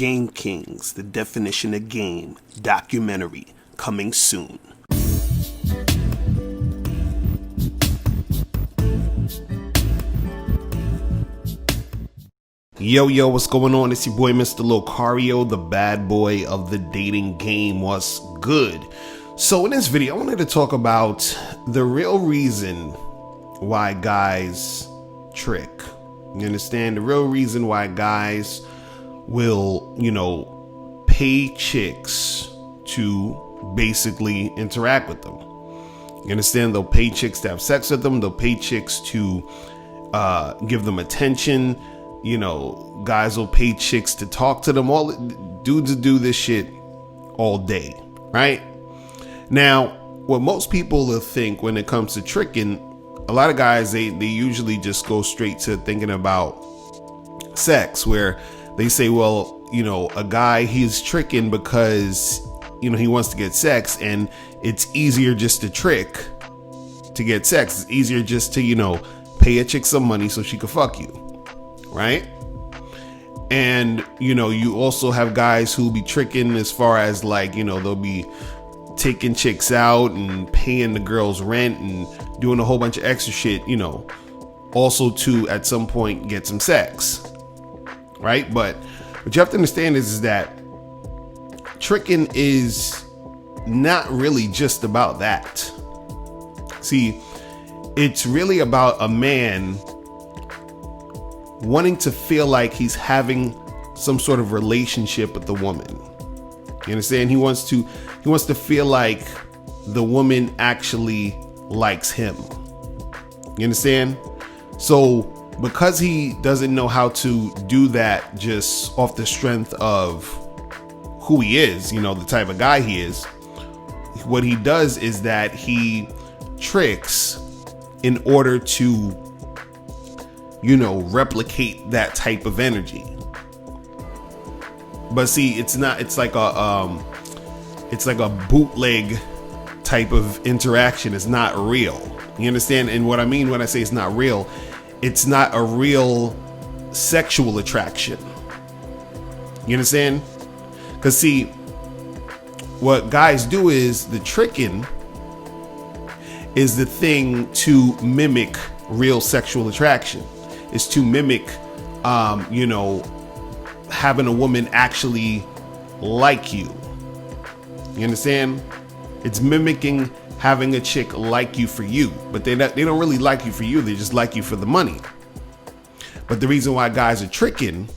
Game Kings, the definition of game, documentary, coming soon. Yo, what's going on? It's your boy, Mr. Locario, the bad boy of the dating game. What's good? So in this video, I wanted to talk about the real reason why guys trick. You understand? The real reason why guys will, pay chicks to basically interact with them. You understand? They'll pay chicks to have sex with them. They'll pay chicks to give them attention. Guys will pay chicks to talk to them. All dudes do this shit all day, right? Now, what most people will think when it comes to tricking, a lot of guys, they usually just go straight to thinking about sex, where they say, well, a guy, he's tricking because, he wants to get sex, and it's easier just to trick to get sex. It's easier just to, pay a chick some money so she could fuck you. Right? And, you also have guys who be tricking as far as they'll be taking chicks out and paying the girls rent and doing a whole bunch of extra shit, also to at some point get some sex. Right? But what you have to understand is that tricking is not really just about that. See, it's really about a man wanting to feel like he's having some sort of relationship with the woman. You understand? He wants to feel like the woman actually likes him. You understand? So because he doesn't know how to do that just off the strength of who he is, the type of guy he is, what he does is that he tricks in order to replicate that type of energy. But see, it's like a bootleg type of interaction. It's not real. You understand? And what I mean when I say it's not real, it's not a real sexual attraction. You understand? Because see, what guys do is the tricking is the thing to mimic real sexual attraction. Is to mimic, having a woman actually like you. You understand? It's mimicking having a chick like you for you, but they don't really like you for you. They just like you for the money. But the reason why guys are tricking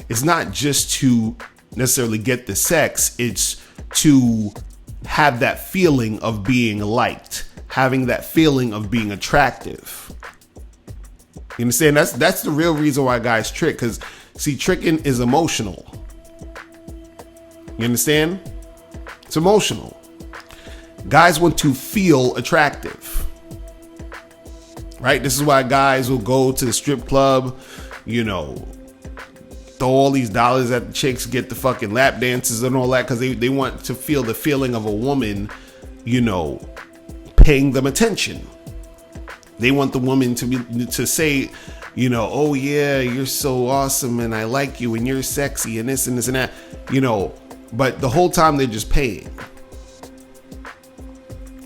is not just to necessarily get the sex. It's to have that feeling of being liked, having that feeling of being attractive. You understand? That's the real reason why guys trick. Because see, tricking is emotional. You understand? It's emotional. Guys want to feel attractive, right? This is why guys will go to the strip club, throw all these dollars at the chicks, get the fucking lap dances and all that, because they want to feel the feeling of a woman, paying them attention. They want the woman to say, oh yeah, you're so awesome and I like you and you're sexy and this and this and that, but the whole time they're just paying.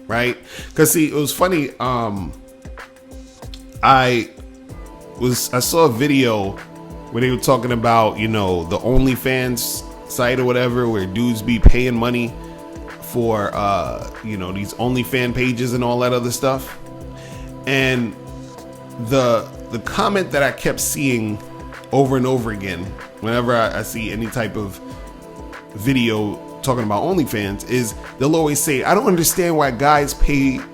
Right? Because see, it was funny. I saw a video where they were talking about, the OnlyFans site or whatever, where dudes be paying money for, these OnlyFans pages and all that other stuff. And the comment that I kept seeing over and over again whenever I see any type of video talking about OnlyFans is they'll always say, I don't understand why guys pay, for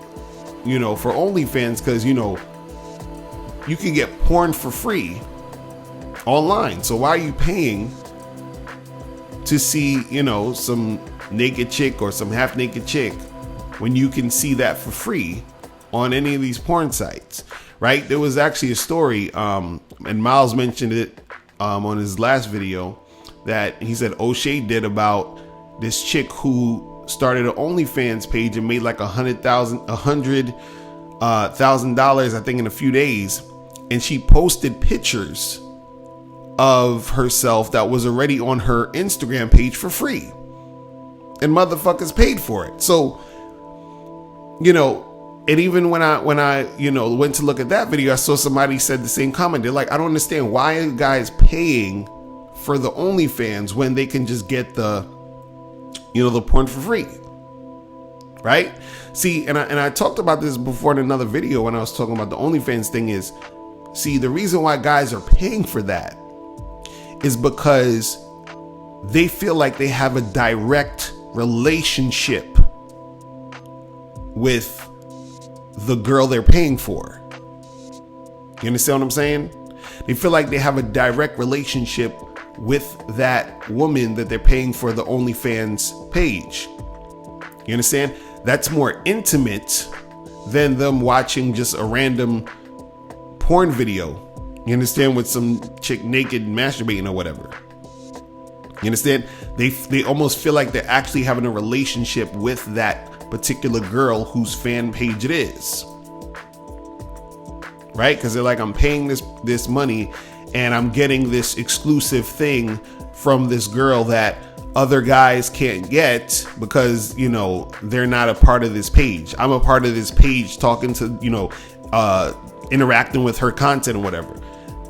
OnlyFans, because, you can get porn for free online. So why are you paying to see, some naked chick or some half naked chick when you can see that for free on any of these porn sites, right? There was actually a story, and Miles mentioned it on his last video, that he said O'Shea did about this chick who started an OnlyFans page and made like $100,000, I think, in a few days, and she posted pictures of herself that was already on her Instagram page for free. And motherfuckers paid for it. So, and even when I went to look at that video, I saw somebody said the same comment. They're like, I don't understand, why are guys paying for the OnlyFans when they can just get the porn for free? Right? See, and I talked about this before in another video when I was talking about the OnlyFans thing is, see, the reason why guys are paying for that is because they feel like they have a direct relationship with the girl they're paying for. You understand what I'm saying? They feel like they have a direct relationship with that woman that they're paying for the OnlyFans page. You understand? That's more intimate than them watching just a random porn video. You understand? With some chick naked masturbating or whatever. You understand? They almost feel like they're actually having a relationship with that particular girl whose fan page it is. Right? Because they're like, I'm paying this money and I'm getting this exclusive thing from this girl that other guys can't get because, they're not a part of this page. I'm a part of this page talking to, interacting with her content or whatever.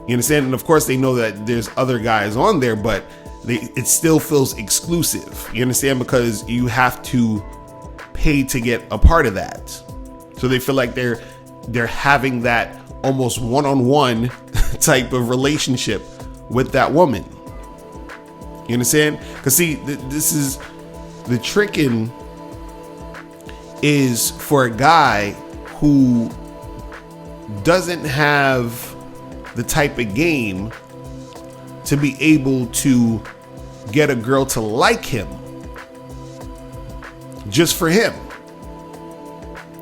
You understand? And of course they know that there's other guys on there, but it still feels exclusive. You understand? Because you have to pay to get a part of that. So they feel like they're having that almost one-on-one type of relationship with that woman. You understand? Because see, this is the tricking is for a guy who doesn't have the type of game to be able to get a girl to like him just for him.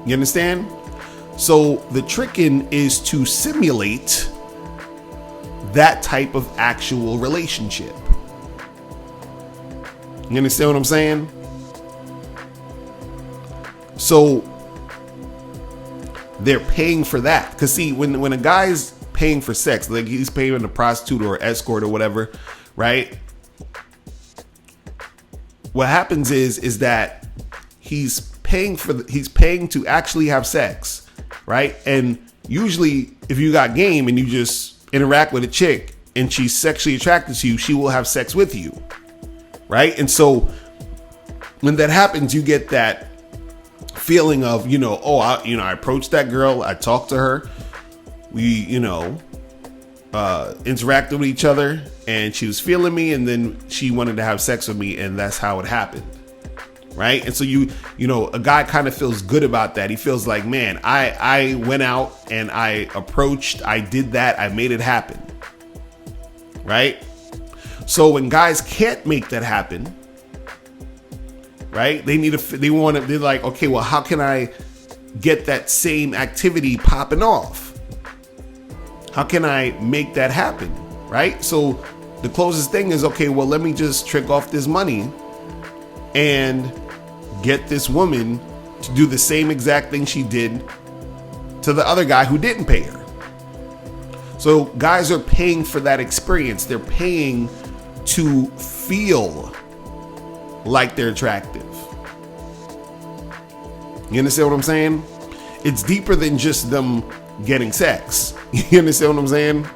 You understand? So the tricking is to simulate that type of actual relationship. You understand what I'm saying? So they're paying for that. Because see, when a guy's paying for sex, like he's paying a prostitute or escort or whatever, right? What happens is that he's paying to actually have sex, right? And usually if you got game and you just interact with a chick and she's sexually attracted to you, she will have sex with you, right? And so when that happens, you get that feeling of, I approached that girl, I talked to her, we, interacted with each other, and she was feeling me, and then she wanted to have sex with me, and that's how it happened, right? And so a guy kind of feels good about that. He feels like, man, I went out and I approached, I did that, I made it happen, right? So when guys can't make that happen, right? They're like, okay, well, how can I get that same activity popping off? How can I make that happen? Right? So the closest thing is, okay, well, let me just trick off this money and get this woman to do the same exact thing she did to the other guy who didn't pay her. So guys are paying for that experience. They're paying to feel like they're attractive. You understand what I'm saying? It's deeper than just them getting sex. You understand what I'm saying?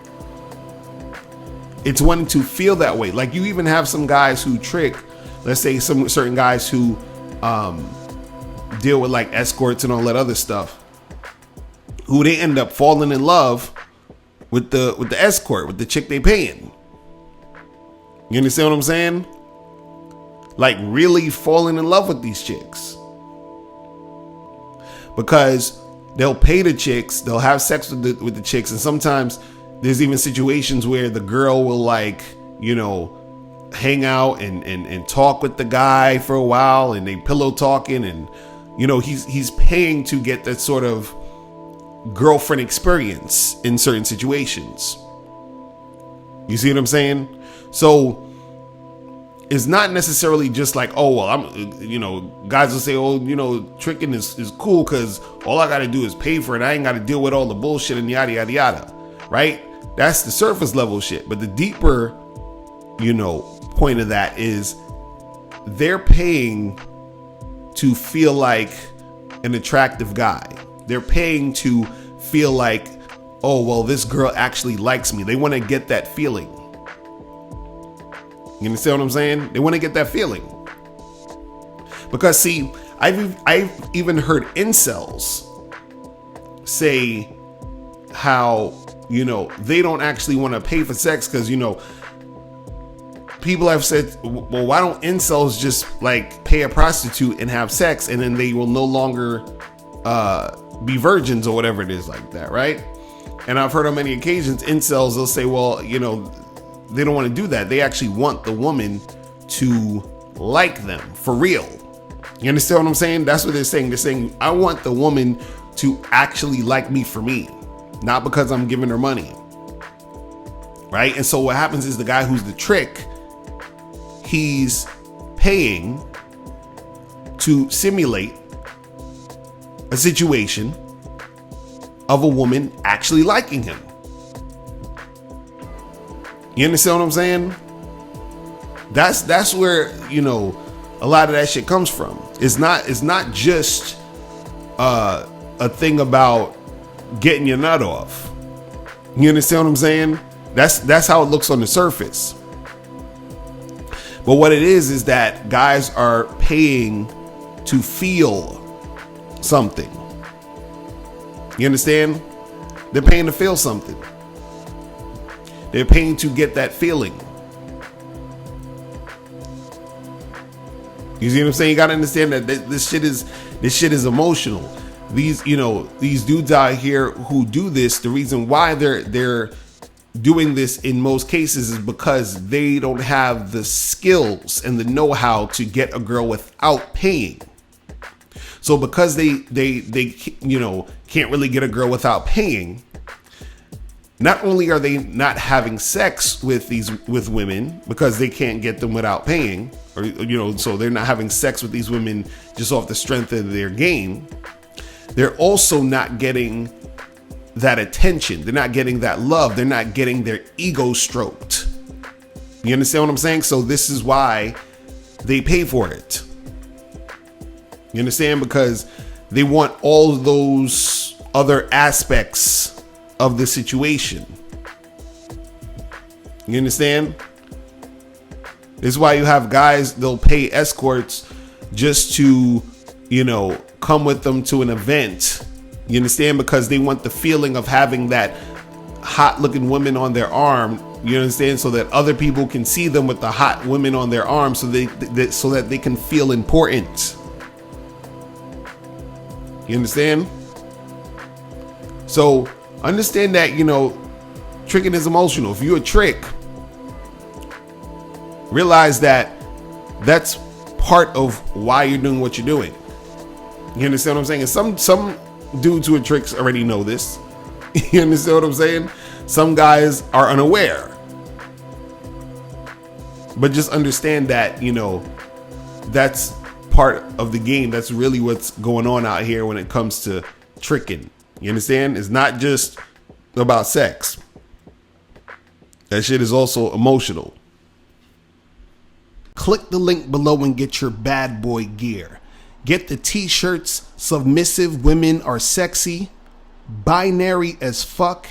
It's wanting to feel that way. Like you even have some guys who trick, let's say some certain guys who deal with like escorts and all that other stuff, who they end up falling in love with the escort, with the chick they paying. You understand what I'm saying? Like really falling in love with these chicks. Because they'll pay the chicks, they'll have sex with the chicks, and sometimes there's even situations where the girl will like, hang out and talk with the guy for a while, and they pillow talking, and he's paying to get that sort of girlfriend experience in certain situations. You see what I'm saying? So it's not necessarily just like, oh, well, guys will say, oh, tricking is cool because all I got to do is pay for it. I ain't got to deal with all the bullshit and yada, yada, yada. Right? That's the surface level shit. But the deeper, point of that is they're paying to feel like an attractive guy. They're paying to feel like, oh, well, this girl actually likes me. They want to get that feeling. You understand what I'm saying? They want to get that feeling. Because see, I've even heard incels say how, they don't actually want to pay for sex because, people have said, well, why don't incels just like pay a prostitute and have sex and then they will no longer be virgins or whatever it is like that, right? And I've heard on many occasions incels, they'll say, well, they don't want to do that. They actually want the woman to like them for real. You understand what I'm saying? That's what they're saying. They're saying, I want the woman to actually like me for me, not because I'm giving her money. Right? And so what happens is the guy who's the trick, he's paying to simulate a situation of a woman actually liking him. You understand what I'm saying? That's where, a lot of that shit comes from. It's not just a thing about getting your nut off. You understand what I'm saying? That's how it looks on the surface. But what it is that guys are paying to feel something. You understand? They're paying to feel something. They're paying to get that feeling. You see what I'm saying? You gotta understand that this shit is emotional. These dudes out here who do this, the reason why they're doing this in most cases is because they don't have the skills and the know-how to get a girl without paying. So because they can't really get a girl without paying, not only are they not having sex with women because they can't get them without paying, or so they're not having sex with these women just off the strength of their game. They're also not getting that attention. They're not getting that love. They're not getting their ego stroked. You understand what I'm saying? So this is why they pay for it. You understand? Because they want all of those other aspects of the situation. You understand? This is why you have guys, they'll pay escorts just to, come with them to an event. You understand? Because they want the feeling of having that hot looking woman on their arm. You understand? So that other people can see them with the hot women on their arm, so so that they can feel important. You understand? So understand that, tricking is emotional. If you're a trick, realize that that's part of why you're doing what you're doing. You understand what I'm saying? And some dudes who are tricks already know this. You understand what I'm saying? Some guys are unaware. But just understand that, that's part of the game. That's really what's going on out here when it comes to tricking. You understand? It's not just about sex. That shit is also emotional. Click the link below and get your bad boy gear. Get the t-shirts, Submissive Women Are Sexy, Binary as Fuck,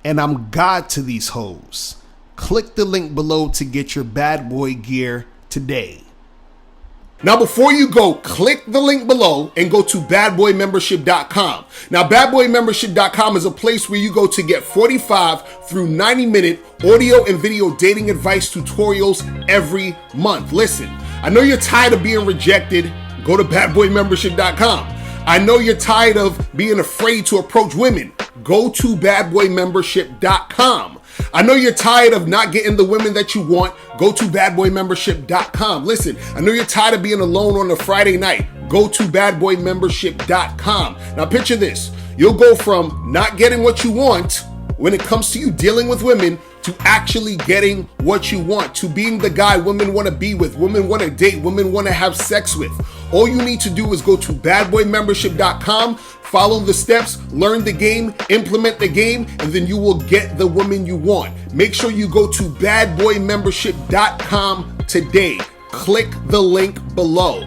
and I'm God to These Hoes. Click the link below to get your bad boy gear today. Now, before you go, click the link below and go to badboymembership.com. Now, badboymembership.com is a place where you go to get 45 through 90-minute audio and video dating advice tutorials every month. Listen, I know you're tired of being rejected. Go to badboymembership.com. I know you're tired of being afraid to approach women. Go to badboymembership.com. I know you're tired of not getting the women that you want. Go to badboymembership.com. Listen, I know you're tired of being alone on a Friday night. Go to badboymembership.com. Now picture this. You'll go from not getting what you want when it comes to you dealing with women to actually getting what you want, to being the guy women want to be with, women want to date, women want to have sex with. All you need to do is go to badboymembership.com, Follow the steps, learn the game, implement the game, and then you will get the woman you want. Make sure you go to badboymembership.com today. Click the link below.